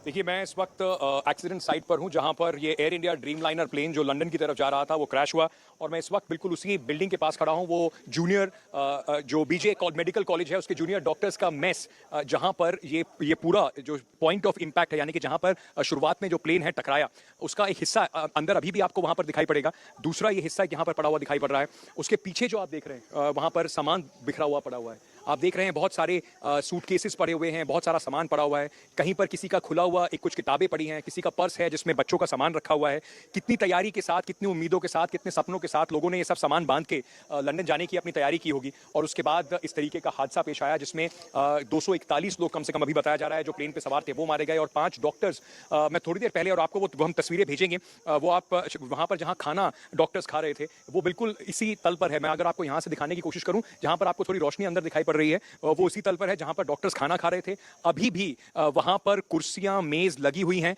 देखिए, मैं इस वक्त एक्सीडेंट साइट पर हूं जहां पर ये एयर इंडिया ड्रीमलाइनर प्लेन जो लंदन की तरफ जा रहा था वो क्रैश हुआ। और मैं इस वक्त बिल्कुल उसी बिल्डिंग के पास खड़ा हूं। वो जूनियर जो बीजे मेडिकल कॉलेज है उसके जूनियर डॉक्टर्स का मेस, जहां पर ये पूरा जो पॉइंट ऑफ इम्पैक्ट है, यानी कि जहां पर शुरुआत में जो प्लेन है टकराया, उसका एक हिस्सा अंदर अभी भी आपको वहां पर दिखाई पड़ेगा। दूसरा ये हिस्सा यहाँ पर पड़ा हुआ दिखाई पड़ रहा है। उसके पीछे जो आप देख रहे हैं वहां पर सामान बिखरा हुआ पड़ा हुआ है। आप देख रहे हैं बहुत सारे सूटकेसेस पड़े हुए हैं, बहुत सारा सामान पड़ा हुआ है। कहीं पर किसी का खुला हुआ कुछ किताबें पड़ी हैं, किसी का पर्स है जिसमें बच्चों का सामान रखा हुआ है। कितनी तैयारी के साथ, कितनी उम्मीदों के साथ, कितने सपनों के साथ लोगों ने ये सब सामान बांध के लंदन जाने की अपनी तैयारी की होगी। और उसके बाद इस तरीके का हादसा पेश आया जिसमें 241 लोग कम से कम अभी बताया जा रहा है जो प्लेन पे सवार थे वो मारे गए। और 5 डॉक्टर्स, मैं थोड़ी देर पहले, और आपको वो हम तस्वीरें भेजेंगे, वो आप वहां पर जहां खाना डॉक्टर्स खा रहे थे वो बिल्कुल इसी तल पर है। मैं अगर आपको यहां से दिखाने की कोशिश करूं, जहां पर आपको थोड़ी रोशनी अंदर दिखाई पड़ रही है, वो उसी तल पर है जहां पर डॉक्टर्स खाना खा रहे थे। अभी भी वहां पर कुर्सियां मेज लगी हुई हैं,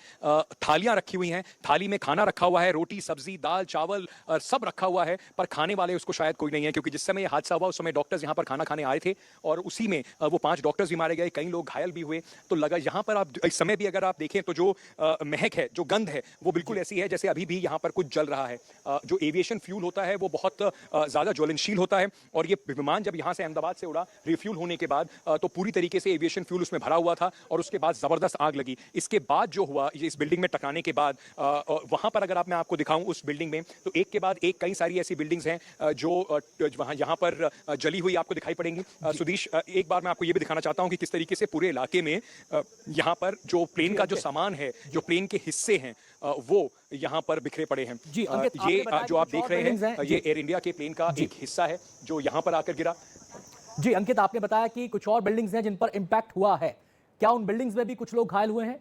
थालियां रखी हुई हैं, थाली में खाना रखा हुआ है, रोटी सब्जी दाल चावल सब रखा हुआ है, पर खाने वाले उसको शायद कोई नहीं है। क्योंकि जिस समय यह हादसा हुआ उस समय डॉक्टर्स यहां पर खाना खाने आए थे और उसी में वो 5 डॉक्टर्स भी मारे गए, कई लोग घायल भी हुए। तो लगा यहां पर आप इस समय भी अगर आप देखें तो जो महक है, जो गंध है, वो बिल्कुल ऐसी है जैसे अभी भी यहां पर कुछ जल रहा है। जो एविएशन फ्यूल होता है वो बहुत ज्यादा ज्वलनशील होता है। और ये विमान जब यहां से अहमदाबाद से उड़ा रिफ्यूल होने के बाद, तो पूरी तरीके से एविएशन फ्यूल उसमें भरा हुआ था और उसके बाद जबरदस्त आग लगी। इसके बाद जो हुआ, ये इस बिल्डिंग में टकराने के बाद, वहां पर अगर मैं आपको दिखाऊं उस बिल्डिंग में, तो एक के बाद एक कई सारी ऐसी बिल्डिंग्स हैं जो वहां यहां पर जली हुई आपको दिखाई पड़ेंगी। सुधीश, एक बार मैं आपको ये भी दिखाना चाहता हूं कि किस तरीके से पूरे इलाके में यहां पर जो प्लेन का जो सामान है, जो प्लेन के हिस्से हैं, वो यहां पर बिखरे पड़े हैं। जी अंकित, ये जो आप कुछ देख और रहे बिल्डिंग्स हैं, ये एयर इंडिया के प्लेन का एक हिस्सा है जो यहां पर आकर गिरा। जी अंकित, आपने बताया कि कुछ और बिल्डिंग्स हैं जिन पर इंपैक्ट हुआ है। क्या उन बिल्डिंग्स में भी कुछ लोग घायल हुए हैं?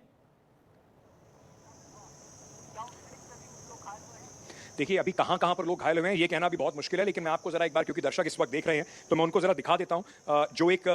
देखिए, अभी कहां-कहां पर लोग घायल हुए हैं ये कहना भी बहुत मुश्किल है, लेकिन मैं आपको जरा एक बार, क्योंकि दर्शक इस वक्त देख रहे हैं, तो मैं उनको जरा दिखा देता हूं। जो एक